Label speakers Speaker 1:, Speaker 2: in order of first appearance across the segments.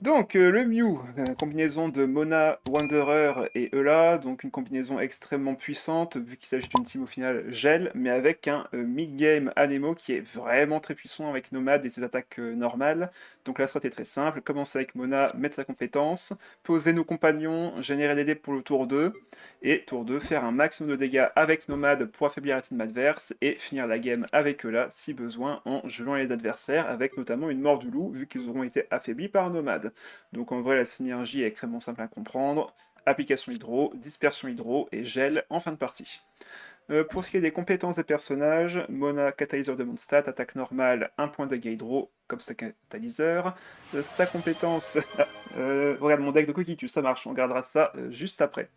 Speaker 1: Donc, le Mew, combinaison de Mona, Wanderer et Eula, donc une combinaison extrêmement puissante, vu qu'il s'agit d'une team au final gel, mais avec un mid-game Anemo qui est vraiment très puissant avec Nomade et ses attaques normales. Donc la strat est très simple, commencer avec Mona, mettre sa compétence, poser nos compagnons, générer des dés pour le tour 2, et tour 2, faire un maximum de dégâts avec Nomade pour affaiblir la team adverse, et finir la game avec Eula si besoin en gelant les adversaires, avec notamment une mort du loup, vu qu'ils auront été affaiblis par Nomade. Donc en vrai, la synergie est extrêmement simple à comprendre. Application hydro, dispersion hydro et gel en fin de partie. Pour ce qui est des compétences des personnages, Mona, catalyseur de Mondstadt, attaque normale, 1 point de dégâts hydro, comme sa catalyseur. Sa compétence... regarde mon deck de Kokitu, ça marche, on regardera ça juste après.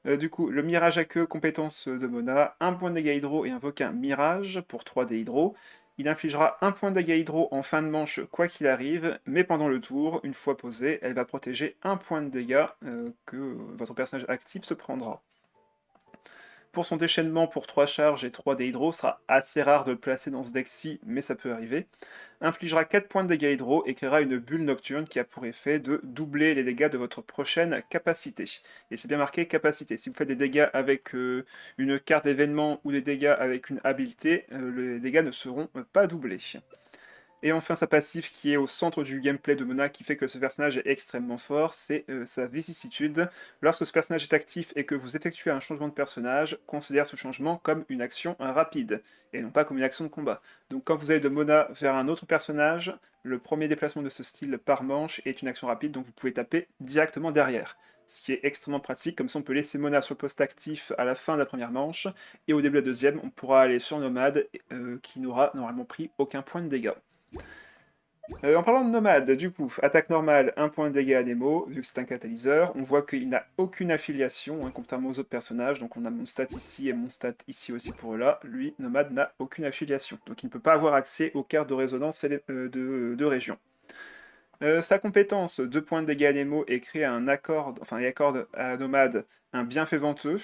Speaker 1: Du coup, le mirage à queue, compétence de Mona, 1 point de dégâts hydro et invoque un mirage pour 3 dés hydro. Il infligera 1 point de dégâts hydro en fin de manche quoi qu'il arrive, mais pendant le tour, une fois posée, elle va protéger 1 point de dégâts que votre personnage actif se prendra. Pour son déchaînement pour 3 charges et 3 dés hydro, sera assez rare de le placer dans ce deck-ci, mais ça peut arriver. Infligera 4 points de dégâts hydro et créera une bulle nocturne qui a pour effet de doubler les dégâts de votre prochaine capacité. Et c'est bien marqué capacité. Si vous faites des dégâts avec une carte d'événement ou des dégâts avec une habileté, les dégâts ne seront pas doublés. Et enfin sa passive qui est au centre du gameplay de Mona qui fait que ce personnage est extrêmement fort, c'est sa vicissitude. Lorsque ce personnage est actif et que vous effectuez un changement de personnage, considère ce changement comme une action rapide, et non pas comme une action de combat. Donc quand vous allez de Mona vers un autre personnage, le premier déplacement de ce style par manche est une action rapide, donc vous pouvez taper directement derrière. Ce qui est extrêmement pratique, comme ça on peut laisser Mona sur le poste actif à la fin de la première manche, et au début de la deuxième, on pourra aller sur Nomade, qui n'aura normalement pris aucun point de dégâts. En parlant de Nomade, du coup, attaque normale, 1 point de dégâts à Nemo, vu que c'est un catalyseur. On voit qu'il n'a aucune affiliation, hein, contrairement aux autres personnages. Donc on a mon stat ici et mon stat ici aussi pour là. Lui, Nomade n'a aucune affiliation. Donc il ne peut pas avoir accès aux cartes de résonance de région. Sa compétence, 2 points de dégâts à Nemo, et crée un accord, enfin, il accorde à Nomade un bienfait venteux.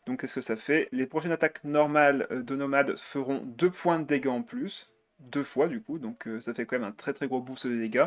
Speaker 1: Donc qu'est-ce que ça fait? Les prochaines attaques normales de Nomade feront 2 points de dégâts en plus, 2 fois du coup, donc ça fait quand même un très très gros boost de dégâts.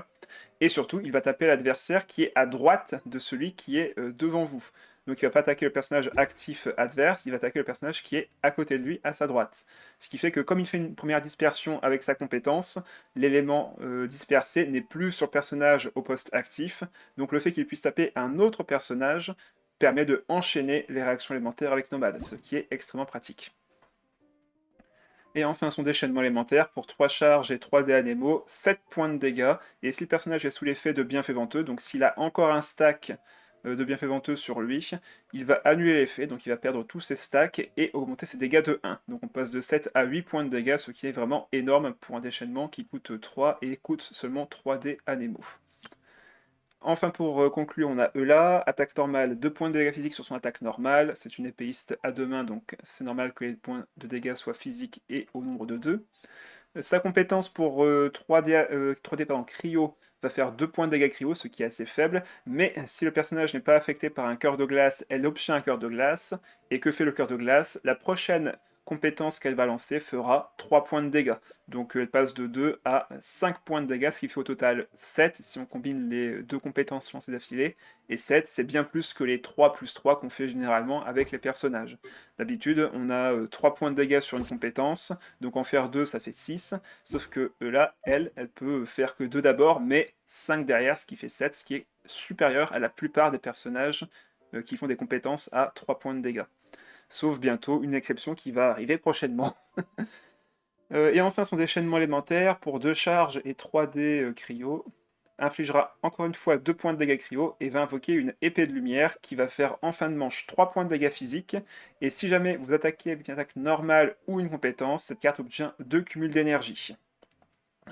Speaker 1: Et surtout, il va taper l'adversaire qui est à droite de celui qui est devant vous. Donc il va pas attaquer le personnage actif adverse, il va attaquer le personnage qui est à côté de lui, à sa droite. Ce qui fait que comme il fait une première dispersion avec sa compétence, l'élément dispersé n'est plus sur le personnage au poste actif, donc le fait qu'il puisse taper un autre personnage permet de enchaîner les réactions élémentaires avec Nomade, ce qui est extrêmement pratique. Et enfin son déchaînement élémentaire pour 3 charges et 3 dés à Nemo, 7 points de dégâts, et si le personnage est sous l'effet de bienfait venteux, donc s'il a encore un stack de bienfait venteux sur lui, il va annuler l'effet, donc il va perdre tous ses stacks et augmenter ses dégâts de 1. Donc on passe de 7 à 8 points de dégâts, ce qui est vraiment énorme pour un déchaînement qui coûte 3 et coûte seulement 3 dés à Nemo. Enfin, pour conclure, on a Eula, attaque normale, 2 points de dégâts physiques sur son attaque normale. C'est une épéiste à 2 mains, donc c'est normal que les points de dégâts soient physiques et au nombre de 2. Sa compétence pour 3D cryo va faire 2 points de dégâts cryo, ce qui est assez faible, mais si le personnage n'est pas affecté par un cœur de glace, elle obtient un cœur de glace, et que fait le cœur de glace? La prochaine compétence qu'elle va lancer fera 3 points de dégâts. Donc elle passe de 2 à 5 points de dégâts, ce qui fait au total 7 si on combine les deux compétences lancées d'affilée, et 7 c'est bien plus que les 3 plus 3 qu'on fait généralement avec les personnages. D'habitude on a 3 points de dégâts sur une compétence, donc en faire 2 ça fait 6, sauf que là, elle peut faire que 2 d'abord, mais 5 derrière, ce qui fait 7, ce qui est supérieur à la plupart des personnages qui font des compétences à 3 points de dégâts. Sauf bientôt une exception qui va arriver prochainement. Et enfin son déchaînement élémentaire, pour 2 charges et 3 dés cryo, infligera encore une fois 2 points de dégâts cryo et va invoquer une épée de lumière qui va faire en fin de manche 3 points de dégâts physiques. Et si jamais vous attaquez avec une attaque normale ou une compétence, cette carte obtient 2 cumuls d'énergie.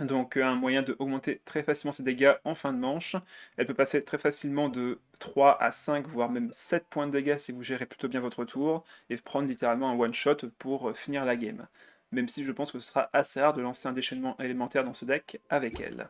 Speaker 1: Donc un moyen d'augmenter très facilement ses dégâts en fin de manche. Elle peut passer très facilement de 3 à 5, voire même 7 points de dégâts si vous gérez plutôt bien votre tour, et prendre littéralement un one-shot pour finir la game. Même si je pense que ce sera assez rare de lancer un déchaînement élémentaire dans ce deck avec elle.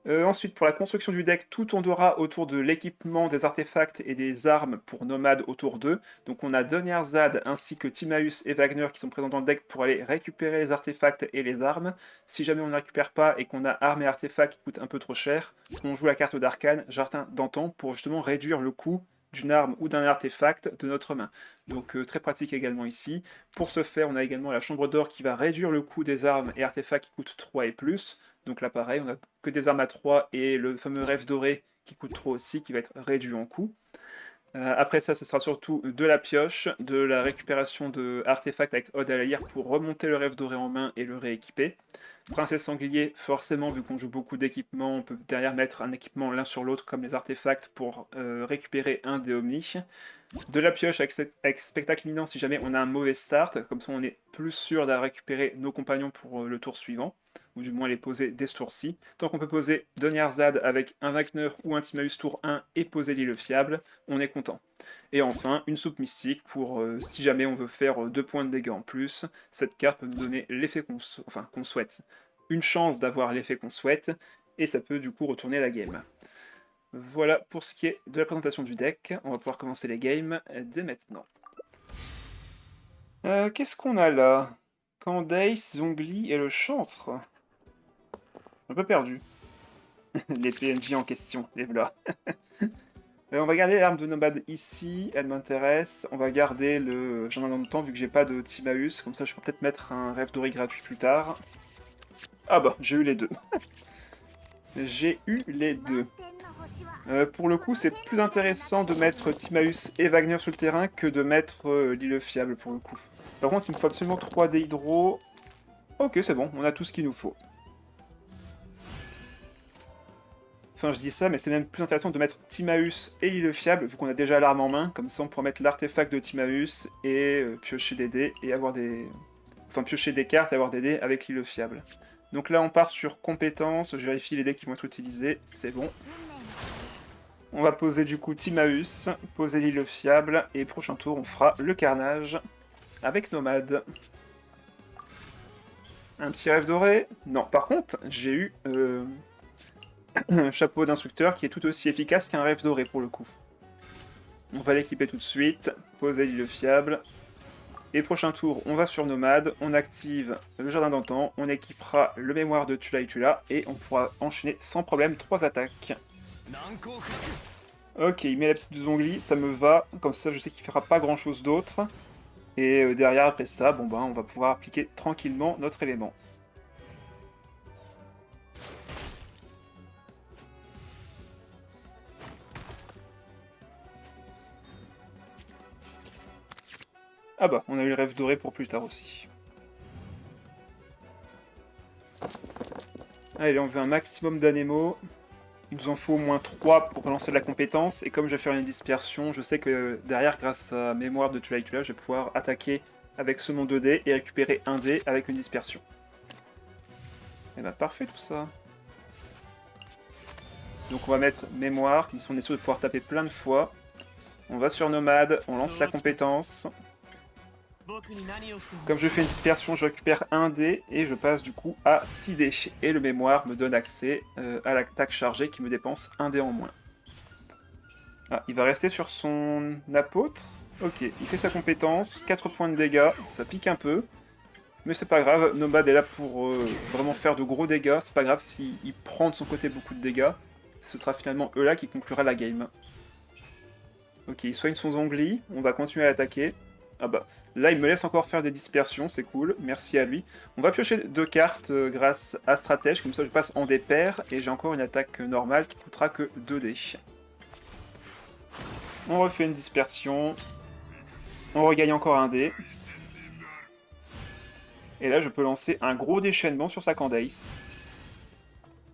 Speaker 1: Ensuite, pour la construction du deck, tout tournera autour de l'équipement, des artefacts et des armes pour nomades autour d'eux. Donc on a Donnerzad ainsi que Timaeus et Wagner qui sont présents dans le deck pour aller récupérer les artefacts et les armes. Si jamais on ne récupère pas et qu'on a armes et artefacts qui coûtent un peu trop cher, on joue la carte d'Arcane, Jardin d'Antan, pour justement réduire le coût d'une arme ou d'un artefact de notre main. Donc très pratique également ici. Pour ce faire, on a également la chambre d'or qui va réduire le coût des armes et artefacts qui coûtent 3 et plus. Donc là pareil, on a que des armes à 3 et le fameux rêve doré qui coûte 3 aussi, qui va être réduit en coût. Après ça, ce sera surtout de la pioche, de la récupération de artefacts avec Ode à la lyre pour remonter le rêve doré en main et le rééquiper. Princesse sanglier, forcément, vu qu'on joue beaucoup d'équipements, on peut derrière mettre un équipement l'un sur l'autre comme les artefacts pour récupérer un des Omni. De la pioche avec spectacle imminent si jamais on a un mauvais start, comme ça on est plus sûr de récupérer nos compagnons pour le tour suivant, ou du moins les poser dès ce tour-ci. Tant qu'on peut poser Donnerzad avec un Wagner ou un Timaeus tour 1 et poser l'île fiable, on est content. Et enfin, une soupe mystique pour si jamais on veut faire 2 points de dégâts en plus, cette carte peut nous donner l'effet qu'on souhaite. Une chance d'avoir l'effet qu'on souhaite, et ça peut du coup retourner la game. Voilà pour ce qui est de la présentation du deck. On va pouvoir commencer les games dès maintenant. Qu'est-ce qu'on a là? Candace, Zongli et le chantre. Un peu perdu. Les PNJ en question, les voilà. On va garder l'arme de nomade ici, elle m'intéresse. On va garder le journal de temps vu que j'ai pas de Timaeus. Comme ça je peux peut-être mettre un rêve doré gratuit plus tard. Ah bah, j'ai eu les deux. J'ai eu les deux. Pour le coup, c'est plus intéressant de mettre Timaeus et Wagner sur le terrain que de mettre l'île fiable pour le coup. Par contre, il me faut absolument 3 dés hydro. Ok, c'est bon, on a tout ce qu'il nous faut. Enfin, je dis ça, mais c'est même plus intéressant de mettre Timaeus et l'île fiable, vu qu'on a déjà l'arme en main. Comme ça, on pourra mettre l'artefact de Timaeus et piocher des dés et avoir des... Enfin, piocher des cartes et avoir des dés avec l'île fiable. Donc là, on part sur compétences, je vérifie les dés qui vont être utilisés, c'est bon. On va poser du coup Timaeus, poser l'île fiable, et prochain tour, on fera le carnage avec Nomade. Un petit rêve doré? Non, par contre, j'ai eu un chapeau d'instructeur qui est tout aussi efficace qu'un rêve doré pour le coup. On va l'équiper tout de suite, poser l'île fiable. Et prochain tour, on va sur Nomade, on active le jardin d'antan, on équipera le mémoire de Tula et Tula, et on pourra enchaîner sans problème 3 attaques. Ok, il met la petite Zongli, ça me va, comme ça je sais qu'il fera pas grand chose d'autre. Et derrière, après ça, bon ben, on va pouvoir appliquer tranquillement notre élément. Ah bah, on a eu le rêve doré pour plus tard aussi. Allez, on veut un maximum d'anémos. Il nous en faut au moins 3 pour lancer la compétence. Et comme je vais faire une dispersion, je sais que derrière, grâce à mémoire de Tula et Tula, je vais pouvoir attaquer avec ce nom 2D et récupérer un dé avec une dispersion. Et bah parfait tout ça. Donc on va mettre mémoire, comme ça on est sûr de pouvoir taper plein de fois. On va sur Nomade, on lance la compétence. Comme je fais une dispersion, je récupère un dé et je passe du coup à 6 dés. Et le mémoire me donne accès à l'attaque chargée qui me dépense un dé en moins. Ah, il va rester sur son apôtre. Ok, il fait sa compétence, 4 points de dégâts, ça pique un peu. Mais c'est pas grave, Nomade est là pour vraiment faire de gros dégâts. C'est pas grave s'il prend de son côté beaucoup de dégâts. Ce sera finalement Eula qui conclura la game. Ok, il soigne son Zongli, on va continuer à l'attaquer. Ah bah, là il me laisse encore faire des dispersions, c'est cool, merci à lui. On va piocher 2 cartes grâce à Stratège, comme ça je passe en dés pairs, et j'ai encore une attaque normale qui coûtera que 2 dés. On refait une dispersion, on regagne encore un dé. Et là je peux lancer un gros déchaînement sur sa Candace.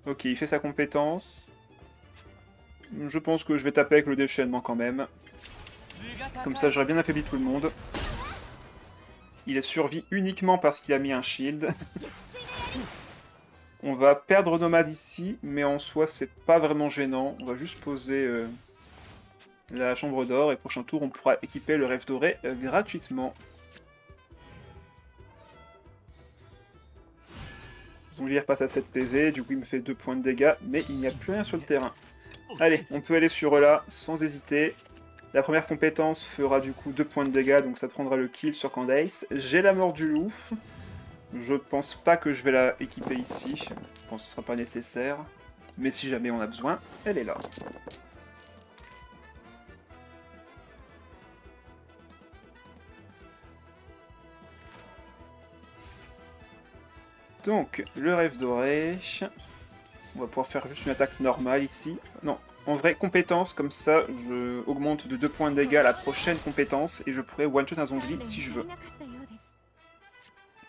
Speaker 1: Ok, il fait sa compétence. Je pense que je vais taper avec le déchaînement quand même. Comme ça j'aurais bien affaibli tout le monde. Il est survie uniquement parce qu'il a mis un shield. On va perdre Nomade ici, mais en soi c'est pas vraiment gênant. On va juste poser la chambre d'or et prochain tour on pourra équiper le rêve doré gratuitement. Zongli repasse à 7 PV, du coup il me fait 2 points de dégâts, mais il n'y a plus rien sur le terrain. Allez, on peut aller sur Eula sans hésiter. La première compétence fera du coup 2 points de dégâts, donc ça prendra le kill sur Candace. J'ai la mort du loup. Je pense pas que je vais la équiper ici. Je pense que ce sera pas nécessaire. Mais si jamais on a besoin, elle est là. Donc, le rêve doré. On va pouvoir faire juste une attaque normale ici. Non, en vrai, compétence, comme ça, je augmente de 2 points de dégâts à la prochaine compétence et je pourrais one-shot un zombie si je veux.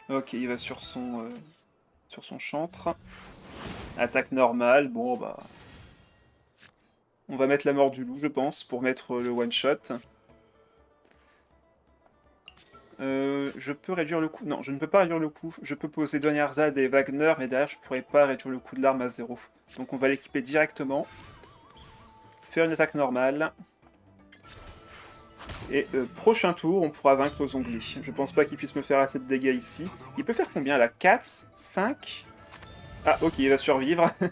Speaker 1: Ok, il va sur son chantre. Attaque normale, bon bah... On va mettre la mort du loup, je pense, pour mettre le one-shot. Je peux réduire le coût. Non, je ne peux pas réduire le coût. Je peux poser Donnerzad et Wagner, mais derrière, je pourrais pas réduire le coût de l'arme à 0. Donc on va l'équiper directement. Faire une attaque normale. Et prochain tour, on pourra vaincre Zongli. Je pense pas qu'il puisse me faire assez de dégâts ici. Il peut faire combien là? 4 5. Ah, ok, il va survivre. Ça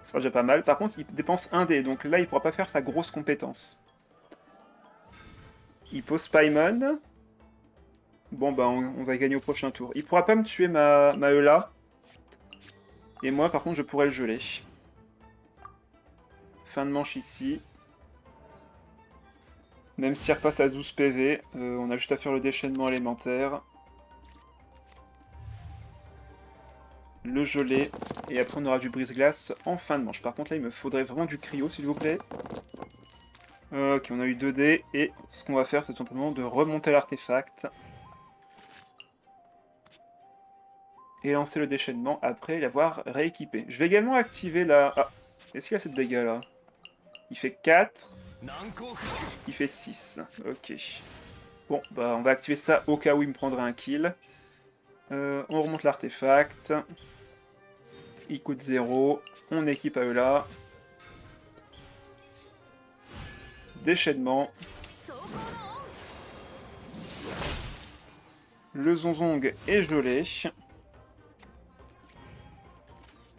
Speaker 1: sera déjà pas mal. Par contre, il dépense 1 dé, donc là, il pourra pas faire sa grosse compétence. Il pose Paimon. Bon, bah, on va gagner au prochain tour. Il pourra pas me tuer ma Eula. Et moi, par contre, je pourrais le geler. Fin de manche ici. Même s'il repasse à 12 PV, on a juste à faire le déchaînement élémentaire. Le geler. Et après, on aura du brise-glace en fin de manche. Par contre, là, il me faudrait vraiment du cryo, s'il vous plaît. Ok, on a eu 2 dés. Et ce qu'on va faire, c'est tout simplement de remonter l'artefact. Et lancer le déchaînement après l'avoir rééquipé. Je vais également activer la... Ah, est-ce qu'il a 7 dégâts là? Il fait 4. Il fait 6. Ok. Bon, bah on va activer ça au cas où il me prendrait un kill. On remonte l'artefact. Il coûte 0. On équipe à eux là. Déchaînement. Le Zonzong est gelé.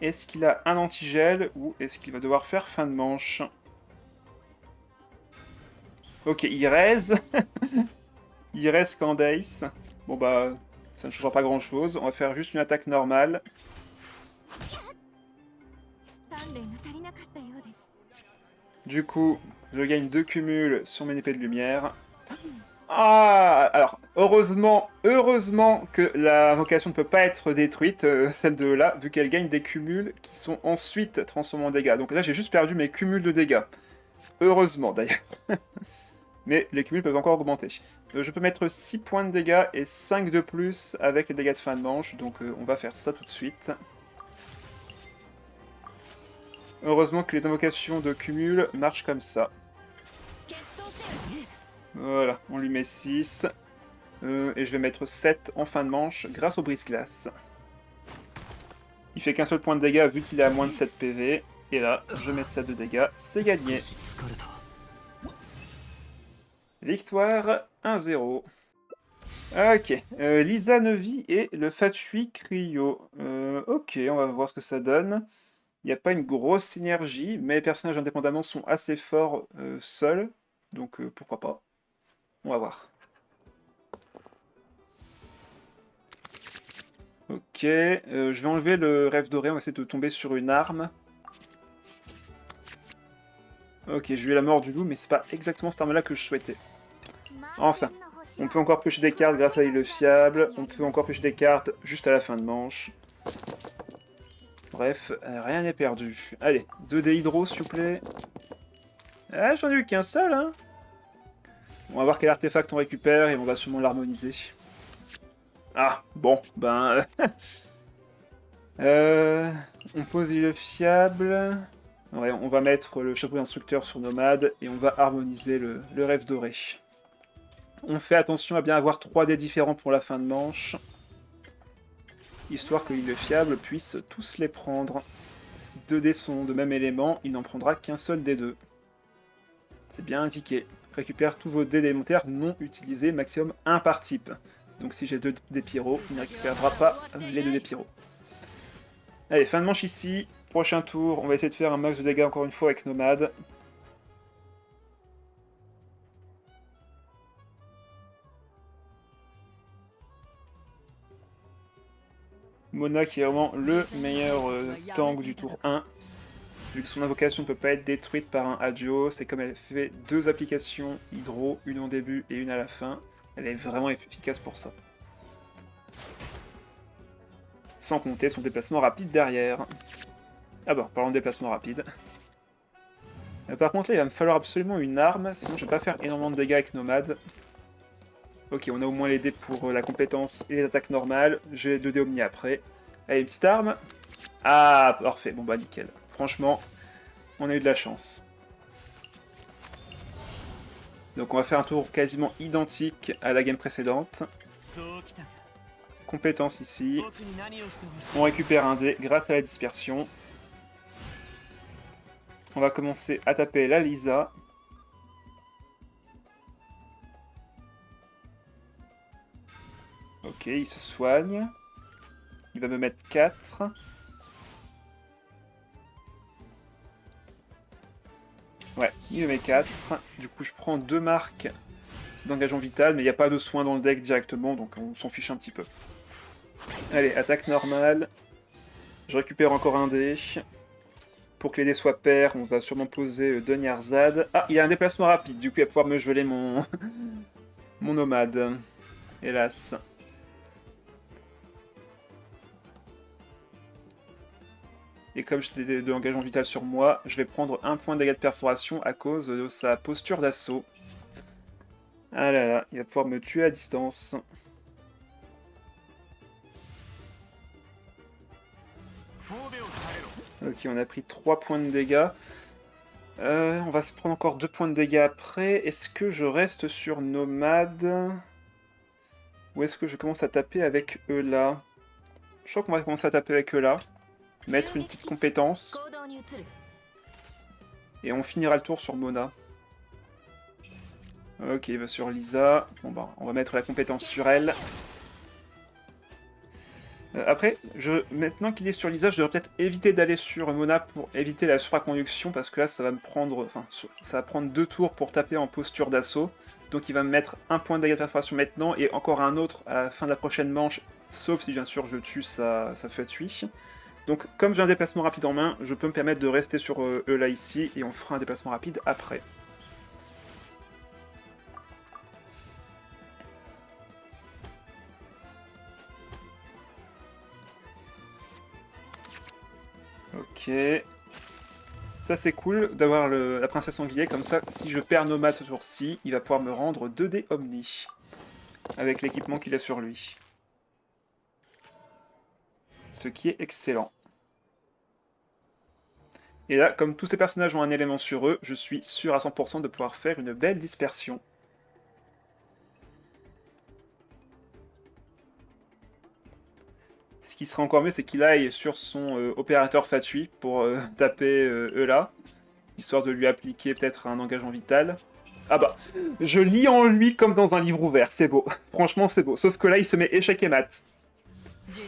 Speaker 1: Est-ce qu'il a un anti-gel ou est-ce qu'il va devoir faire fin de manche? Ok, il reste. Il reste Candace. Bon bah, ça ne changera pas grand chose. On va faire juste une attaque normale. Du coup, je gagne 2 cumuls sur mes épées de lumière. Ah, alors, heureusement que la vocation ne peut pas être détruite, celle de là, vu qu'elle gagne des cumuls qui sont ensuite transformés en dégâts. Donc là, j'ai juste perdu mes cumuls de dégâts. Heureusement, d'ailleurs. Mais les cumuls peuvent encore augmenter. Je peux mettre 6 points de dégâts et 5 de plus avec les dégâts de fin de manche, donc on va faire ça tout de suite. Heureusement que les invocations de cumul marchent comme ça. Voilà, on lui met 6. Et je vais mettre 7 en fin de manche grâce au brise-glace. Il fait qu'un seul point de dégâts vu qu'il est à moins de 7 PV. Et là, je mets 7 de dégâts, c'est gagné. Victoire 1-0. Ok, Lisa Neuvy et le Fatui Cryo. Ok, on va voir ce que ça donne. Il n'y a pas une grosse synergie, mais les personnages indépendamment sont assez forts seuls. Donc pourquoi pas. On va voir. Ok, je vais enlever le rêve doré, on va essayer de tomber sur une arme. Ok, j'ai eu la mort du loup, mais c'est pas exactement cette arme-là que je souhaitais. Enfin, on peut encore piocher des cartes grâce à l'île fiable, on peut encore piocher des cartes juste à la fin de manche. Bref, rien n'est perdu. Allez, 2 dés hydro, s'il vous plaît. Ah, j'en ai eu qu'un seul, hein. On va voir quel artefact on récupère et on va sûrement l'harmoniser. Ah, bon, ben... on pose l'île fiable. Ouais, on va mettre le chapeau d'instructeur sur Nomade et on va harmoniser le rêve doré. On fait attention à bien avoir 3 dés différents pour la fin de manche. Histoire que l'île fiable puisse tous les prendre. Si 2 dés sont de même élément, il n'en prendra qu'un seul des 2. C'est bien indiqué. Récupère tous vos dés élémentaires non utilisés, maximum 1 par type. Donc si j'ai 2 dés pyro, il ne récupérera pas les 2 dés pyro. Allez, fin de manche ici. Prochain tour, on va essayer de faire un max de dégâts encore une fois avec Nomade. Mona qui est vraiment le meilleur tank du tour 1. Vu que son invocation ne peut pas être détruite par un Agio, c'est comme elle fait 2 applications hydro, une au début et une à la fin. Elle est vraiment efficace pour ça. Sans compter son déplacement rapide derrière. Ah bah, parlons de déplacement rapide. Par contre là, il va me falloir absolument une arme, sinon je vais pas faire énormément de dégâts avec Nomade. Ok, on a au moins les dés pour la compétence et les attaques normales. J'ai 2 dés Omni après. Allez, une petite arme. Ah, parfait, bon bah nickel. Franchement, on a eu de la chance. Donc on va faire un tour quasiment identique à la game précédente. Compétence ici. On récupère un dé grâce à la dispersion. On va commencer à taper la Lisa. Ok, il se soigne. Il va me mettre 4. Ouais, il me met 4. Du coup, je prends 2 marques d'engagement vital, mais il n'y a pas de soin dans le deck directement, donc on s'en fiche un petit peu. Allez, attaque normale. Je récupère encore un dé. Pour que les dés soient pairs, on va sûrement poser Dunyarzad. Ah, il y a un déplacement rapide, du coup il va pouvoir me geler mon, mon nomade. Hélas. Et comme j'ai de l'engagement vital sur moi, je vais prendre un point de dégâts de perforation à cause de sa posture d'assaut. Ah là là, il va pouvoir me tuer à distance. Ok, on a pris 3 points de dégâts. On va se prendre encore 2 points de dégâts après. Est-ce que je reste sur Nomade? Ou est-ce que je commence à taper avec eux là? Je crois qu'on va commencer à taper avec eux là. Mettre une petite compétence. Et on finira le tour sur Mona. Ok, il va sur Lisa. Bon bah, on va mettre la compétence sur elle. Après, maintenant qu'il est sur Lisa, je devrais peut-être éviter d'aller sur Mona pour éviter la supraconduction, parce que là, ça va me prendre, enfin, ça va prendre 2 tours pour taper en posture d'assaut. Donc il va me mettre un point de dégâts de perforation maintenant, et encore un autre à la fin de la prochaine manche, sauf si bien sûr je tue sa Fatui. Donc comme j'ai un déplacement rapide en main, je peux me permettre de rester sur eux là ici, et on fera un déplacement rapide après. Ok. Ça c'est cool d'avoir la princesse sanglier, comme ça si je perds Nomade ce tour-ci, il va pouvoir me rendre 2 dés Omni. Avec l'équipement qu'il a sur lui. Ce qui est excellent. Et là, comme tous ces personnages ont un élément sur eux, je suis sûr à 100% de pouvoir faire une belle dispersion. Ce qui serait encore mieux, c'est qu'il aille sur son opérateur Fatui pour taper eux là, histoire de lui appliquer peut-être un engagement vital. Ah bah, je lis en lui comme dans un livre ouvert, c'est beau. Franchement, c'est beau. Sauf que là, il se met échec et mat.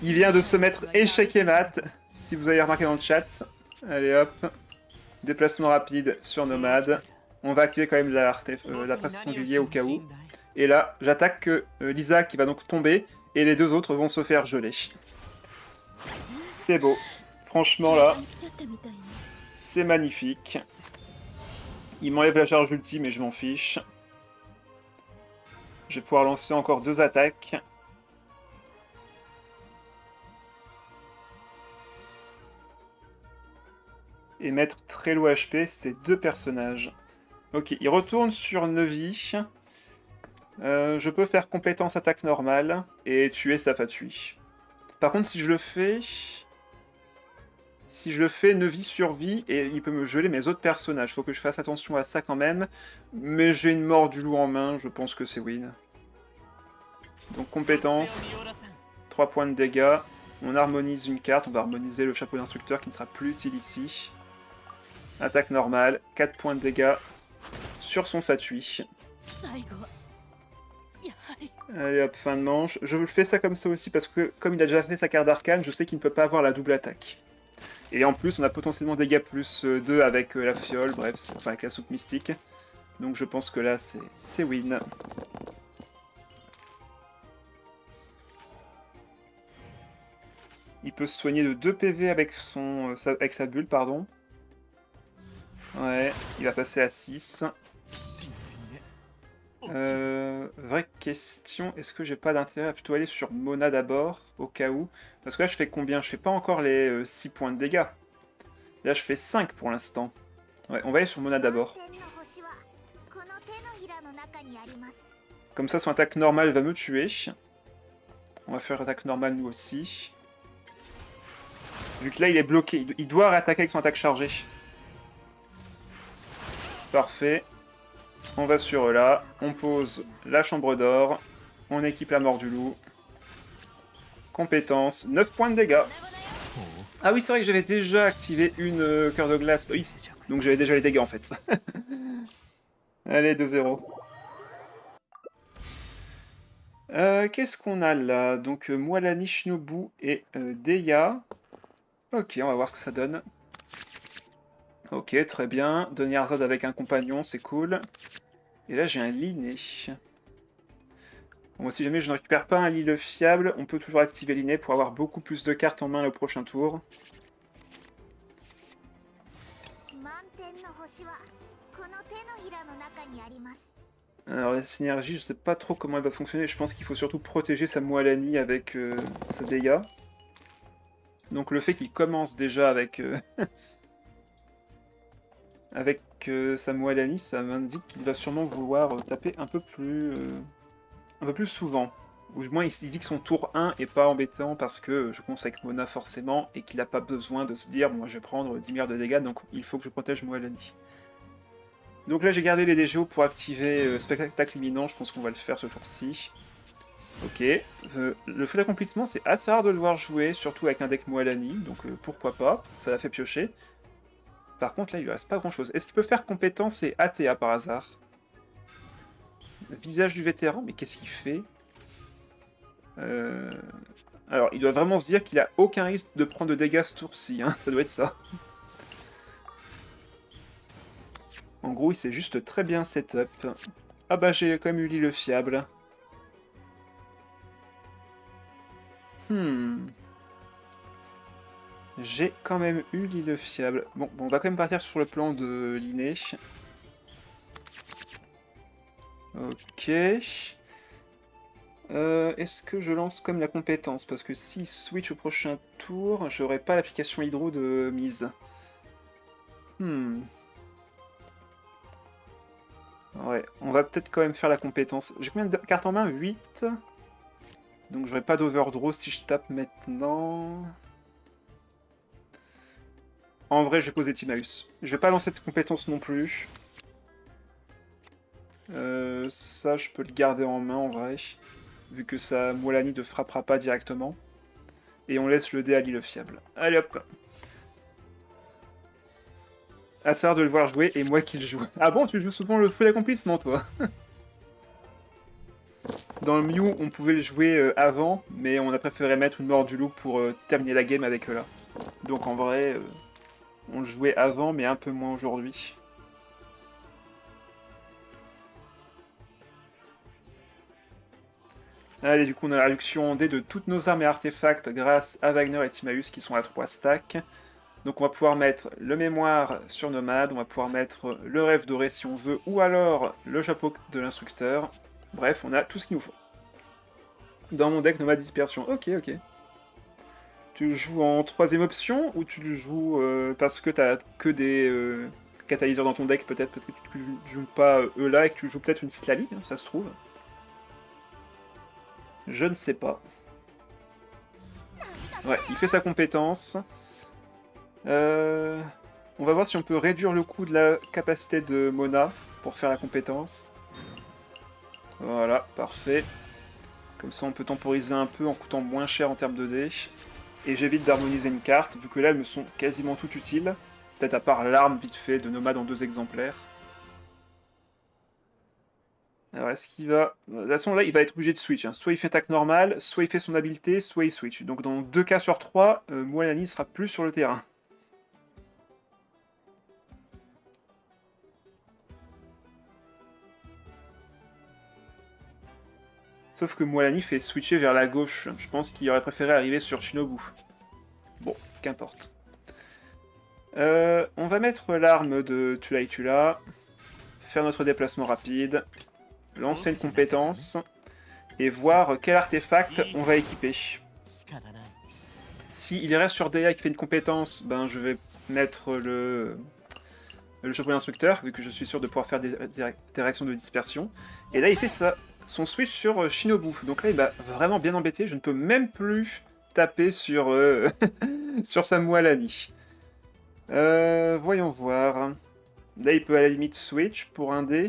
Speaker 1: Il vient de se mettre échec et mat, si vous avez remarqué dans le chat. Allez hop, déplacement rapide sur Nomade. On va activer quand même la princesse sanglier au cas où. Et là, j'attaque Lisa qui va donc tomber, et les 2 autres vont se faire geler. C'est beau. Franchement là, c'est magnifique. Il m'enlève la charge ultime mais je m'en fiche. Je vais pouvoir lancer encore 2 attaques. Et mettre très low HP ces 2 personnages. Ok, il retourne sur Nevi. Je peux faire compétence attaque normale et tuer sa Fatui. Par contre, si je le fais... Nevi survit et il peut me geler mes autres personnages. Faut que je fasse attention à ça quand même. Mais j'ai une mort du loup en main, je pense que c'est win. Donc compétence, 3 points de dégâts. On harmonise une carte, on va harmoniser le chapeau d'instructeur qui ne sera plus utile ici. Attaque normale, 4 points de dégâts sur son Fatui. Allez hop, fin de manche. Je fais ça comme ça aussi parce que comme il a déjà fait sa carte d'arcane, je sais qu'il ne peut pas avoir la double attaque. Et en plus, on a potentiellement dégâts plus 2 avec la fiole, bref, enfin avec la soupe mystique. Donc je pense que là, c'est win. Il peut se soigner de 2 PV avec, avec sa bulle, pardon. Ouais, il va passer à 6. Vraie question, est-ce que j'ai pas d'intérêt à plutôt aller sur Mona d'abord, au cas où? Parce que là, je fais combien? Je fais pas encore les 6 points de dégâts. Là, je fais 5 pour l'instant. Ouais, on va aller sur Mona d'abord. Comme ça, son attaque normale va me tuer. On va faire attaque normale nous aussi. Vu que là, il est bloqué, il doit réattaquer avec son attaque chargée. Parfait. On va sur là, on pose la chambre d'or, on équipe la mort du loup. Compétence, 9 points de dégâts. Ah oui, c'est vrai que j'avais déjà activé une cœur de glace. Oui, donc j'avais déjà les dégâts en fait. Allez, 2-0. Qu'est-ce qu'on a là? Donc Moalani, Shinobu et Deya. Ok, on va voir ce que ça donne. Ok, très bien. Donner Arzod avec un compagnon, c'est cool. Et là, j'ai un Liné. Bon, si jamais je ne récupère pas un Lille fiable, on peut toujours activer Liné pour avoir beaucoup plus de cartes en main le prochain tour. Alors la synergie, je sais pas trop comment elle va fonctionner. Je pense qu'il faut surtout protéger sa Moalani avec sa Deya. Donc le fait qu'il commence déjà avec avec sa Moalani, ça m'indique qu'il va sûrement vouloir taper un peu plus souvent. Ou du moins il dit que son tour 1 est pas embêtant parce que je commence avec Mona forcément et qu'il n'a pas besoin de se dire moi je vais prendre 10 milliards de dégâts donc il faut que je protège Moalani. Donc là j'ai gardé les DGO pour activer spectacle imminent, je pense qu'on va le faire ce tour-ci. Ok, le feu d'accomplissement c'est assez rare de le voir jouer, surtout avec un deck Moalani, donc pourquoi pas, ça l'a fait piocher. Par contre là il lui reste pas grand chose. Est-ce qu'il peut faire compétence et ATA par hasard? Visage du vétéran, mais qu'est-ce qu'il fait? Alors il doit vraiment se dire qu'il a aucun risque de prendre de dégâts ce tour-ci, hein. Ça doit être ça. En gros il s'est juste très bien setup. Ah bah j'ai quand même eu le fiable. J'ai quand même eu l'île fiable. Bon, on va quand même partir sur le plan de l'inné. Ok. Est-ce que je lance comme la compétence? Parce que si switch au prochain tour, j'aurai pas l'application hydro de mise. Ouais, on va peut-être quand même faire la compétence. J'ai combien de cartes en main? 8. Donc j'aurai pas d'overdraw si je tape maintenant. En vrai, je vais poser Timaeus. Je vais pas lancer de compétence non plus. Ça, je peux le garder en main en vrai. Vu que sa Moalani ne frappera pas directement. Et on laisse le dé à l'île fiable. Allez hop. À savoir de le voir jouer et moi qui le joue. Ah bon, tu joues souvent le feu d'accomplissement toi? Dans le Mew, on pouvait le jouer avant, mais on a préféré mettre une mort du loup pour terminer la game avec là. Donc en vrai, on le jouait avant, mais un peu moins aujourd'hui. Allez, du coup, on a la réduction en dé de toutes nos armes et artefacts grâce à Wagner et Timaeus qui sont à 3 stacks. Donc on va pouvoir mettre le mémoire sur Nomade, on va pouvoir mettre le rêve doré si on veut, ou alors le chapeau de l'instructeur. Bref, on a tout ce qu'il nous faut. Dans mon deck Nomade Dispersion. Ok, ok. Tu le joues en troisième option, ou tu le joues parce que t'as que des catalyseurs dans ton deck, peut-être que tu joues pas eux là et que tu joues peut-être une Citlali, hein, ça se trouve. Je ne sais pas. Ouais, il fait sa compétence. On va voir si on peut réduire le coût de la capacité de Mona pour faire la compétence. Voilà, parfait. Comme ça on peut temporiser un peu en coûtant moins cher en termes de dés. Et j'évite d'harmoniser une carte, vu que là elles me sont quasiment toutes utiles. Peut-être à part l'arme vite fait de Nomade en 2 exemplaires. Alors est-ce qu'il va... De toute façon là il va être obligé de switch. Hein. Soit il fait attaque normale, soit il fait son habileté, soit il switch. Donc dans 2 cas sur 3, Moalani ne sera plus sur le terrain. Sauf que Moalani fait switcher vers la gauche. Je pense qu'il aurait préféré arriver sur Shinobu. Bon, qu'importe. On va mettre l'arme de Tula et Tula. Faire notre déplacement rapide. Lancer une compétence. Et voir quel artefact on va équiper. Si il reste sur Deia qui fait une compétence, ben je vais mettre le chapeau d'instructeur, vu que je suis sûr de pouvoir faire des réactions de dispersion. Et là, il fait son switch sur Shinobu. Donc là, il va vraiment bien embêté. Je ne peux même plus taper sur, sur Samualani. Voyons voir. Là, il peut à la limite switch pour un dé.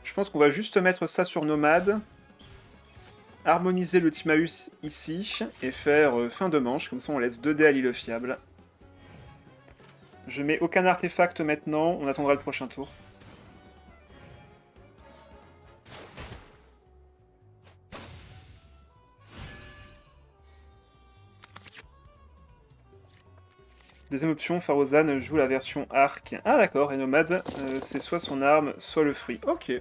Speaker 1: Je pense qu'on va juste mettre ça sur Nomade. Harmoniser le Timaeus ici. Et faire fin de manche. Comme ça, on laisse 2 dés à l'île fiable. Je mets aucun artefact maintenant, on attendra le prochain tour. Deuxième option, Farozan joue la version arc. Ah d'accord, et Nomade, c'est soit son arme, soit le free. Ok.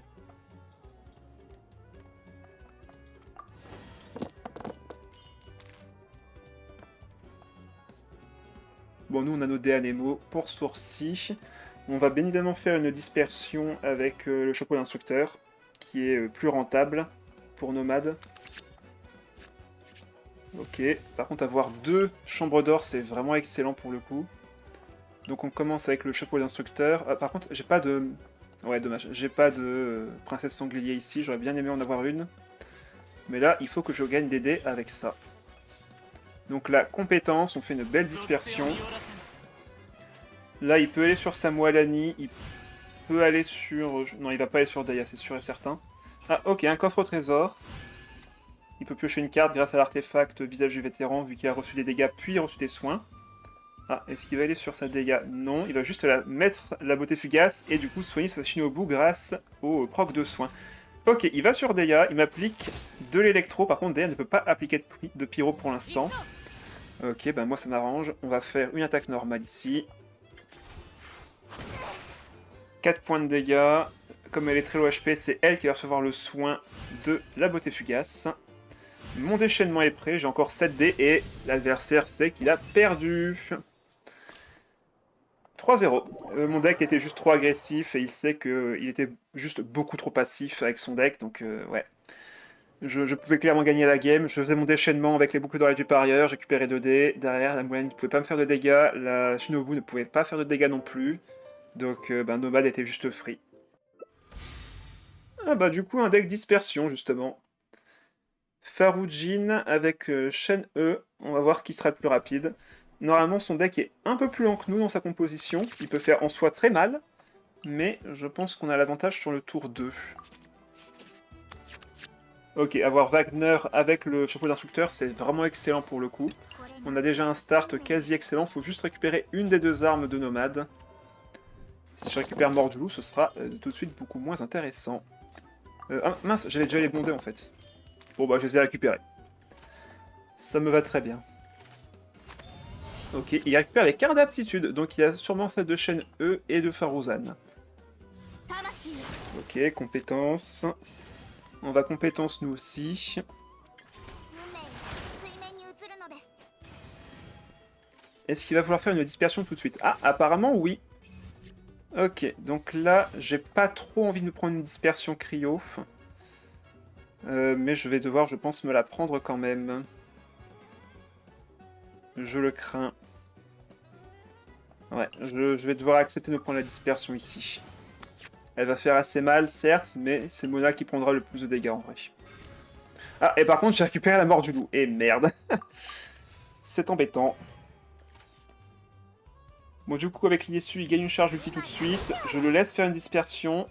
Speaker 1: Bon, nous on a nos dés Anemo pour ce tour-ci. On va bien évidemment faire une dispersion avec le chapeau d'instructeur, qui est plus rentable pour Nomade. Ok, par contre avoir 2 chambres d'or c'est vraiment excellent pour le coup. Donc on commence avec le chapeau d'instructeur. Ah, par contre j'ai pas de... Ouais dommage, j'ai pas de princesse sanglier ici, j'aurais bien aimé en avoir une. Mais là il faut que je gagne des dés avec ça. Donc la compétence, on fait une belle dispersion. Là il peut aller sur Samualani, il peut aller sur... Non il va pas aller sur Deia, c'est sûr et certain. Ah ok, un coffre au trésor. Il peut piocher une carte grâce à l'artefact visage du vétéran vu qu'il a reçu des dégâts puis reçu des soins. Ah, est-ce qu'il va aller sur sa dégâts? Non, il va juste mettre la beauté fugace et du coup soigner sa Shinobu grâce au proc de soins. Ok, il va sur Deia, il m'applique de l'électro, par contre Deia ne peut pas appliquer de pyro pour l'instant. Ok, ben moi ça m'arrange, on va faire une attaque normale ici. 4 points de dégâts, comme elle est très low HP, c'est elle qui va recevoir le soin de la beauté fugace. Mon déchaînement est prêt, j'ai encore 7 dés et l'adversaire sait qu'il a perdu. 3-0. Mon deck était juste trop agressif et il sait qu'il était juste beaucoup trop passif avec son deck, donc ouais. Je pouvais clairement gagner la game, je faisais mon déchaînement avec les boucles d'oreilles du parieur, j'ai récupéré 2 dés, derrière la Moalani ne pouvait pas me faire de dégâts, la Shinobu ne pouvait pas faire de dégâts non plus, donc ben, Nomade était juste free. Ah bah du coup un deck dispersion justement. Farujin avec Shen-E, on va voir qui sera le plus rapide. Normalement son deck est un peu plus lent que nous dans sa composition, il peut faire en soi très mal, mais je pense qu'on a l'avantage sur le tour 2. Ok, avoir Wagner avec le chapeau d'instructeur, c'est vraiment excellent pour le coup. On a déjà un start quasi excellent, faut juste récupérer une des 2 armes de Nomade. Si je récupère Mort du Loup, ce sera tout de suite beaucoup moins intéressant. Ah mince, j'avais déjà les bondés en fait. Bon bah je les ai récupérés. Ça me va très bien. Ok, il récupère les cartes d'aptitude, donc il a sûrement celle de Shen-E et de Faruzan. Ok, compétences. On va compétence nous aussi. Est-ce qu'il va vouloir faire une dispersion tout de suite? Ah, apparemment oui. Ok, donc là, j'ai pas trop envie de me prendre une dispersion cryo. Mais je vais devoir, je pense, me la prendre quand même. Je le crains. Ouais, je vais devoir accepter de prendre la dispersion ici. Elle va faire assez mal, certes, mais c'est Mona qui prendra le plus de dégâts en vrai. Ah, et par contre, j'ai récupéré la mort du loup. Et merde. C'est embêtant. Bon, du coup, avec l'ISU, il gagne une charge ulti tout de suite. Je le laisse faire une dispersion.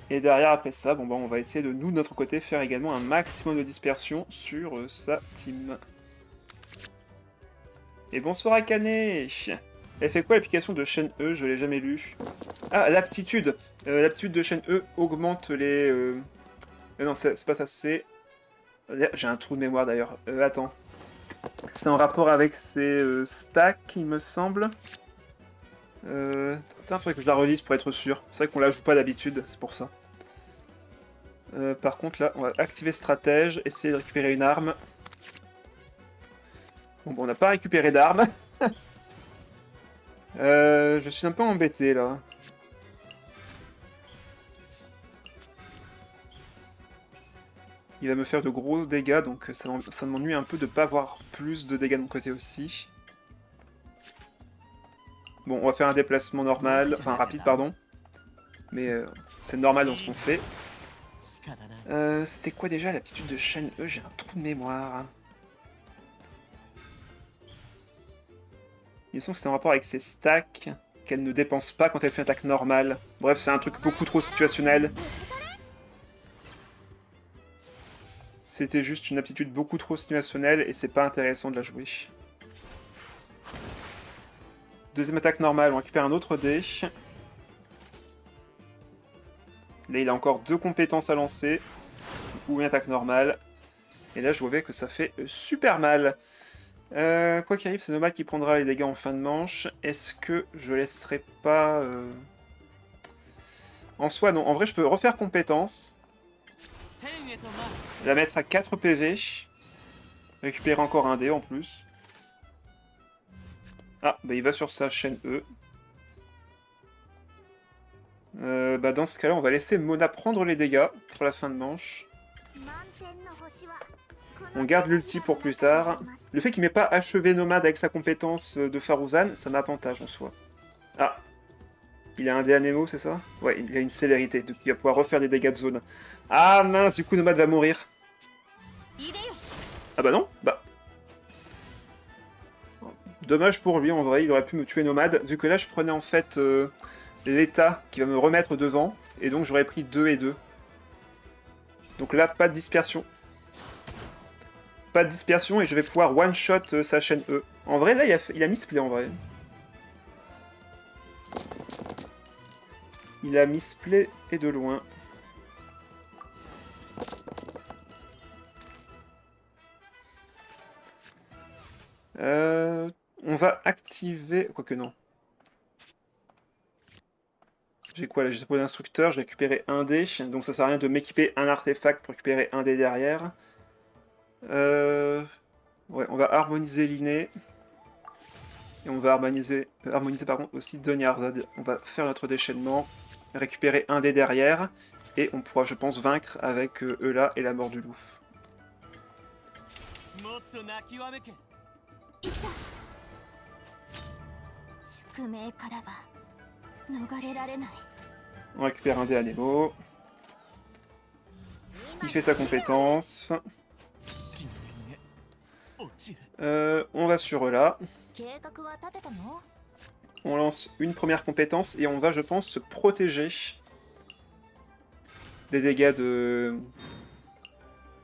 Speaker 1: Et derrière, après ça, bon, bah, on va essayer de, nous, de notre côté, faire également un maximum de dispersion sur sa team. Et bonsoir Akane. Elle fait quoi l'application de Shen-E? Je l'ai jamais lu. Ah, l'aptitude. L'aptitude de Shen-E augmente les... non, c'est pas ça, c'est... J'ai un trou de mémoire d'ailleurs. Attends. C'est en rapport avec ses stacks, il me semble. Putain, faudrait que je la relise pour être sûr. C'est vrai qu'on la joue pas d'habitude, c'est pour ça. Par contre là, on va activer stratège, essayer de récupérer une arme. Bon, on n'a pas récupéré d'armes. Je suis un peu embêté là. Il va me faire de gros dégâts, donc ça m'ennuie un peu de pas avoir plus de dégâts de mon côté aussi. Bon, on va faire un déplacement normal, enfin rapide, pardon. Mais c'est normal dans ce qu'on fait. C'était quoi déjà l'aptitude de Shen E? J'ai un trou de mémoire. Il me semble que c'est en rapport avec ses stacks, qu'elle ne dépense pas quand elle fait une attaque normale. Bref, c'est un truc beaucoup trop situationnel. C'était juste une aptitude beaucoup trop situationnelle et c'est pas intéressant de la jouer. Deuxième attaque normale, on récupère un autre dé. Là, il a encore 2 compétences à lancer. Ou une attaque normale. Et là, je vois que ça fait super mal. Quoi qu'il arrive, c'est Nomad qui prendra les dégâts en fin de manche. Est-ce que je laisserai pas... En soi, non. En vrai, je peux refaire compétence. La mettre à 4 PV. Récupérer encore un dé en plus. Ah, bah il va sur sa chaîne E. Bah dans ce cas-là, on va laisser Mona prendre les dégâts pour la fin de manche. On garde l'ulti pour plus tard. Le fait qu'il m'ait pas achevé Nomade avec sa compétence de Faruzan, ça m'avantage en soi. Ah, il a un dé Anemo, c'est ça? Ouais, il a une célérité, donc il va pouvoir refaire des dégâts de zone. Ah mince, du coup Nomade va mourir. Ah bah non, bah... Dommage pour lui en vrai, il aurait pu me tuer Nomade, vu que là je prenais en fait l'état qui va me remettre devant, et donc j'aurais pris 2 et 2. Donc là, pas de dispersion. Pas de dispersion et je vais pouvoir one-shot sa chaîne E. En vrai, là, il a misplay en vrai. Il a misplay et de loin. On va activer... Quoique non. J'ai quoi là? J'ai posé l'instructeur, j'ai récupéré un dé. Donc ça sert à rien de m'équiper un artefact pour récupérer un dé derrière. Ouais, on va harmoniser l'inné. Et on va harmoniser par contre aussi Donyarzad. On va faire notre déchaînement, récupérer un dé derrière, et on pourra, je pense, vaincre avec Eula et la mort du loup. On récupère un dé à Nemo. Il fait sa compétence. On va sur Eula. On lance une première compétence et on va, je pense, se protéger des dégâts de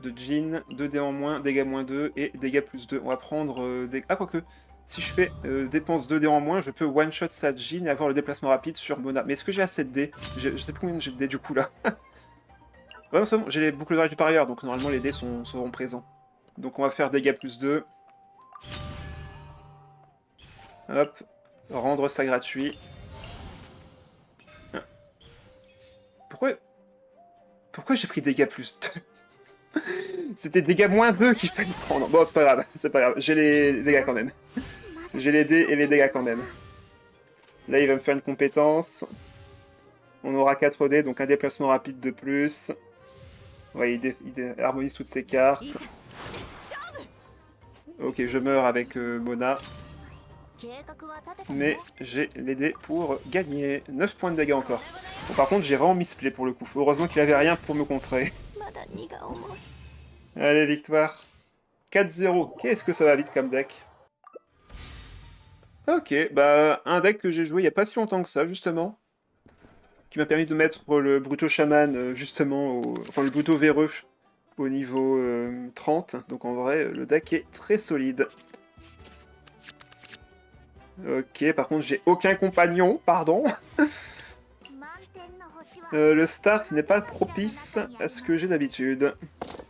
Speaker 1: Jin. 2 dés en moins, dégâts moins 2 et dégâts plus 2. On va prendre des... Ah, quoique, si je fais dépense 2 dés en moins, je peux one-shot sa Jin et avoir le déplacement rapide sur Mona. Mais est-ce que j'ai assez de dés? Je sais plus combien j'ai de dés du coup là. Ouais, c'est bon, j'ai les boucles d'oreille du parieur, donc normalement les dés seront présents. Donc on va faire dégâts plus 2. Hop, rendre ça gratuit. Pourquoi j'ai pris dégâts plus 2? C'était dégâts moins 2 qu'il fallait prendre. Bon, c'est pas grave, c'est pas grave. J'ai les dégâts quand même. J'ai les dés et les dégâts quand même. Là, il va me faire une compétence. On aura 4 dés, donc un déplacement rapide de plus. Ouais, il harmonise toutes ses cartes. Ok, je meurs avec Mona. Mais j'ai les dés pour gagner. 9 points de dégâts encore. Bon, par contre, j'ai vraiment misplay pour le coup. Heureusement qu'il avait rien pour me contrer. Allez, victoire. 4-0. Qu'est-ce que ça va vite comme deck. Ok, bah un deck que j'ai joué il n'y a pas si longtemps que ça, justement. Qui m'a permis de mettre le Bruto Shaman, justement, enfin le Bruto Véreux au niveau 30. Donc en vrai, le deck est très solide. Ok, par contre, j'ai aucun compagnon, pardon. Le start n'est pas propice à ce que j'ai d'habitude.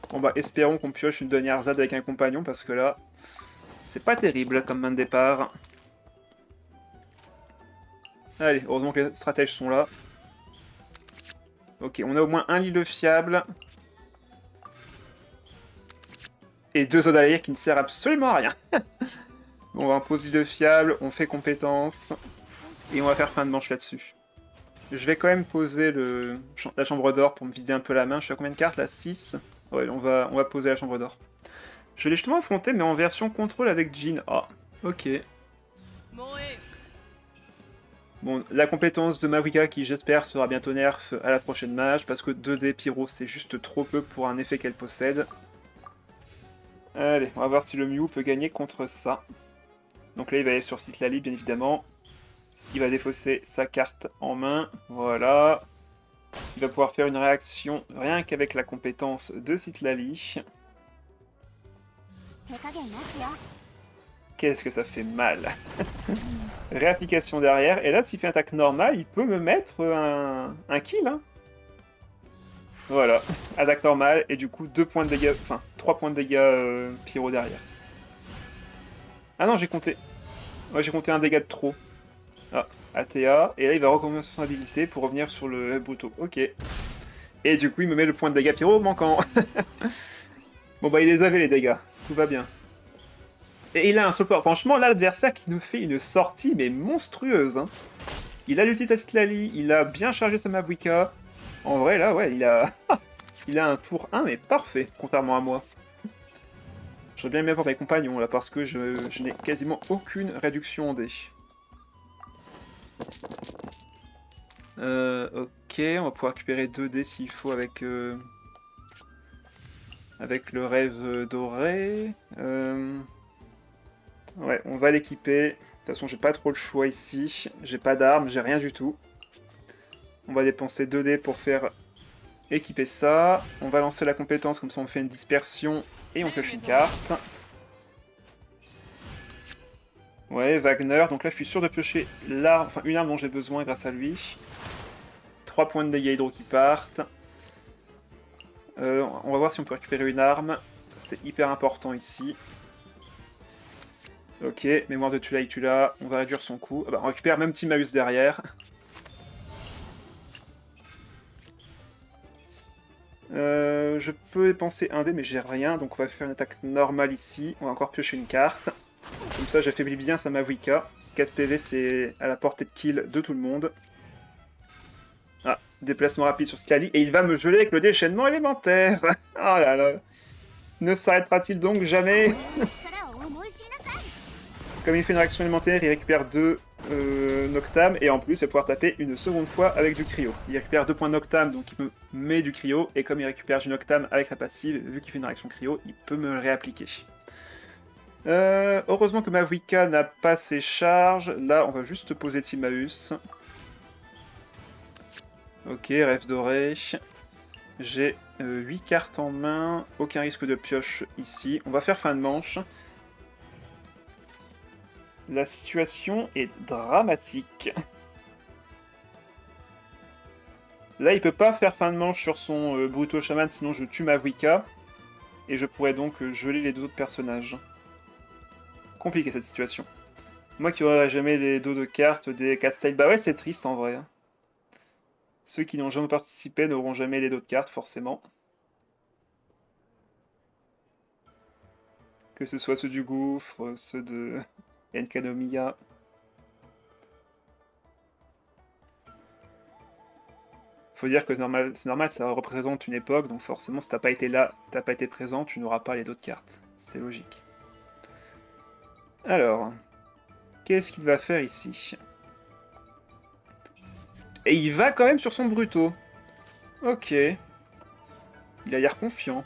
Speaker 1: Bon bah, espérons qu'on pioche une Donyarzad avec un compagnon, parce que là, c'est pas terrible comme main de départ. Allez, heureusement que les stratèges sont là. Ok, on a au moins un Lille fiable. Et 2 Odalir qui ne servent absolument à rien. Bon, on va imposer le fiable, on fait compétence. Et on va faire fin de manche là-dessus. Je vais quand même poser la chambre d'or pour me vider un peu la main. Je suis à combien de cartes là? 6. Ouais, on va poser la chambre d'or. Je l'ai justement affronté, mais en version contrôle avec Jean. Ah, ok. Bon, la compétence de Mavrika qui j'espère sera bientôt nerf à la prochaine mage, parce que 2D Pyro c'est juste trop peu pour un effet qu'elle possède. Allez, on va voir si le Mew peut gagner contre ça. Donc là il va aller sur Citlali bien évidemment. Il va défausser sa carte en main, voilà. Il va pouvoir faire une réaction rien qu'avec la compétence de Citlali. Qu'est-ce que ça fait mal. Réapplication derrière, et là s'il fait une attaque normale, il peut me mettre un kill. Hein. Voilà, attaque normale, et du coup 2 points de dégâts, enfin 3 points de dégâts pyro derrière. Ah non, j'ai compté. Ouais, j'ai compté un dégât de trop. Ah, ATA, et là il va recommencer son habilité pour revenir sur le Bruto. Ok. Et du coup il me met le point de dégâts pyro manquant. Bon bah il les avait les dégâts, tout va bien. Et il a un support. Franchement, là, l'adversaire qui nous fait une sortie, mais monstrueuse. Hein. Il a l'ulti de Citlali, il a bien chargé sa Mabuika. En vrai, là, ouais, il a... il a un tour 1, mais parfait, contrairement à moi. J'aurais bien aimé avoir mes compagnons, là, parce que je n'ai quasiment aucune réduction en dés. Ok, on va pouvoir récupérer 2 dés s'il faut avec... avec le rêve doré. Ouais, on va l'équiper. De toute façon, j'ai pas trop le choix ici. J'ai pas d'armes, j'ai rien du tout. On va dépenser 2 dés pour faire équiper ça. On va lancer la compétence, comme ça on fait une dispersion et on pioche une carte. Ouais, Wagner. Donc là, je suis sûr de piocher l'arme, enfin une arme dont j'ai besoin grâce à lui. 3 points de dégâts hydro qui partent. On va voir si on peut récupérer une arme. C'est hyper important ici. Ok, mémoire de Tula. On va réduire son coût. Ah bah, on récupère même Timaeus derrière. Je peux dépenser un dé, mais j'ai rien, donc on va faire une attaque normale ici. On va encore piocher une carte. Comme ça, j'affaiblis bien sa Mavuika. 4 PV, c'est à la portée de kill de tout le monde. Ah, déplacement rapide sur Scali, et il va me geler avec le déchaînement élémentaire. Oh là là. Ne s'arrêtera-t-il donc jamais? Comme il fait une réaction élémentaire, il récupère 2 Noctam, et en plus, il va pouvoir taper une seconde fois avec du cryo. Il récupère 2 points de Noctam, donc il me met du cryo, et comme il récupère du Noctam avec sa passive, vu qu'il fait une réaction cryo, il peut me le réappliquer. Heureusement que Mavrika n'a pas ses charges. Là, on va juste poser Timaeus. Ok, rêve doré. J'ai 8 cartes en main, aucun risque de pioche ici. On va faire fin de manche. La situation est dramatique. Là, il peut pas faire fin de manche sur son Bruto Shaman, sinon je tue Mavrika. Et je pourrais donc geler les 2 autres personnages. Compliqué cette situation. Moi qui aurais jamais les dos de cartes des Castel, bah ouais, c'est triste en vrai. Ceux qui n'ont jamais participé n'auront jamais les dos de cartes, forcément. Que ce soit ceux du gouffre, ceux de Enkanomiya. Faut dire que c'est normal, ça représente une époque, donc forcément si t'as pas été là, t'as pas été présent, tu n'auras pas les dos de cartes. C'est logique. Alors, qu'est-ce qu'il va faire ici? Et il va quand même sur son Bruto. Ok. Il a l'air confiant.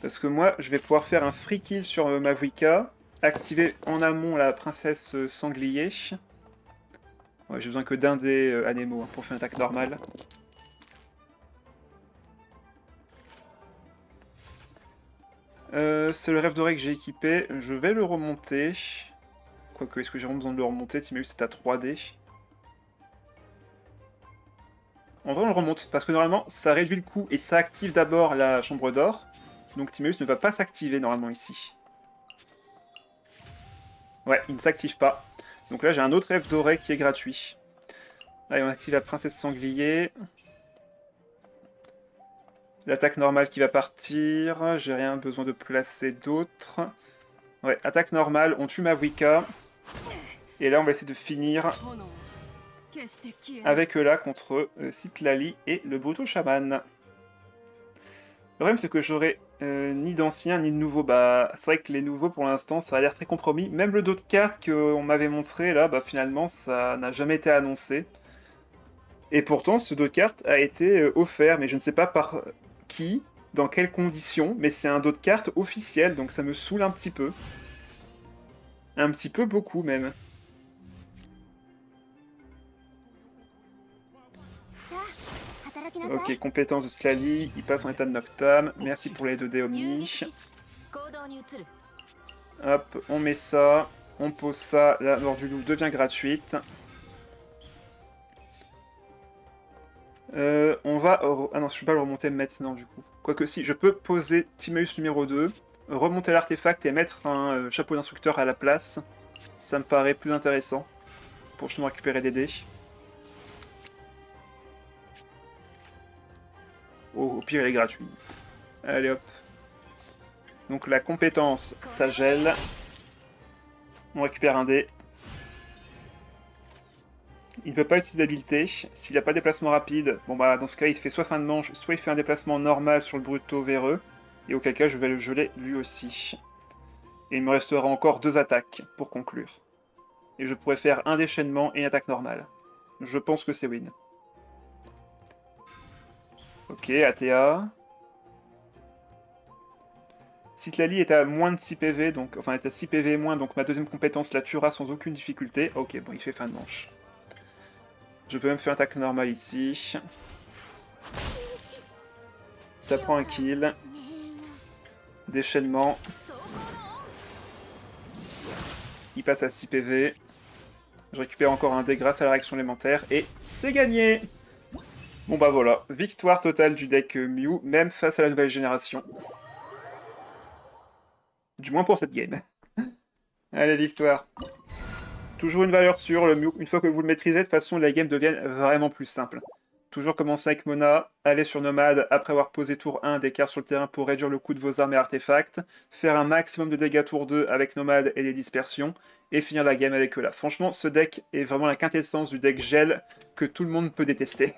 Speaker 1: Parce que moi, je vais pouvoir faire un free kill sur Mavrika, activer en amont la princesse sanglier. Ouais, j'ai besoin que d'un des Anemo pour faire une attaque normale. C'est le rêve doré que j'ai équipé, je vais le remonter. Quoique, est-ce que j'ai vraiment besoin de le remonter? Timaeus c'est à 3D. En vrai on le remonte, parce que normalement ça réduit le coût et ça active d'abord la chambre d'or. Donc Timaeus ne va pas s'activer normalement ici. Ouais, il ne s'active pas. Donc là j'ai un autre rêve doré qui est gratuit. Allez, on active la princesse sanglier. L'attaque normale qui va partir. J'ai rien besoin de placer d'autre. Ouais, attaque normale, on tue Mavuika. Et là, on va essayer de finir avec là contre Citlali et le Bruto Shaman. Le problème, c'est que j'aurai ni d'anciens ni de nouveaux. Bah, c'est vrai que les nouveaux, pour l'instant, ça a l'air très compromis. Même le dos de carte qu'on m'avait montré, là, bah, finalement, ça n'a jamais été annoncé. Et pourtant, ce dos de carte a été offert, mais je ne sais pas par qui, dans quelles conditions, mais c'est un dos de carte officiel, donc ça me saoule un petit peu. Un petit peu beaucoup, même. Ok, compétence de Slally, il passe en état de Noctam. Merci pour les 2D Omni. Hop, on met ça. On pose ça. La mort du loup devient gratuite. On va... Ah non, je ne peux pas le remonter maintenant, du coup. Quoique si, je peux poser Timaeus numéro 2, remonter l'artefact et mettre un chapeau d'instructeur à la place. Ça me paraît plus intéressant pour justement récupérer des dés. Au pire, il est gratuit. Allez hop. Donc la compétence, ça gèle. On récupère un dé. Il ne peut pas utiliser d'habileté. S'il n'a pas de déplacement rapide, bon bah dans ce cas il fait soit fin de manche, soit il fait un déplacement normal sur le Bruto véreux. Et auquel cas je vais le geler lui aussi. Et il me restera encore 2 attaques pour conclure. Et je pourrais faire un déchaînement et une attaque normale. Je pense que c'est win. Ok, ATA. Citlali est à moins de 6 PV, donc, enfin est à 6 PV et moins, donc ma deuxième compétence la tuera sans aucune difficulté. Ok, bon, il fait fin de manche. Je peux même faire une attaque normale ici. Ça prend un kill. Déchaînement. Il passe à 6 PV. Je récupère encore un dé grâce à la réaction élémentaire, et c'est gagné! Bon bah voilà, victoire totale du deck Mew, même face à la nouvelle génération. Du moins pour cette game. Allez, victoire. Toujours une valeur sûre, le Mew, une fois que vous le maîtrisez, de toute façon, la game devient vraiment plus simple. Toujours commencer avec Mona, aller sur Nomade après avoir posé tour 1 des cartes sur le terrain pour réduire le coût de vos armes et artefacts, faire un maximum de dégâts tour 2 avec Nomade et des dispersions, et finir la game avec Eula. Franchement, ce deck est vraiment la quintessence du deck gel que tout le monde peut détester.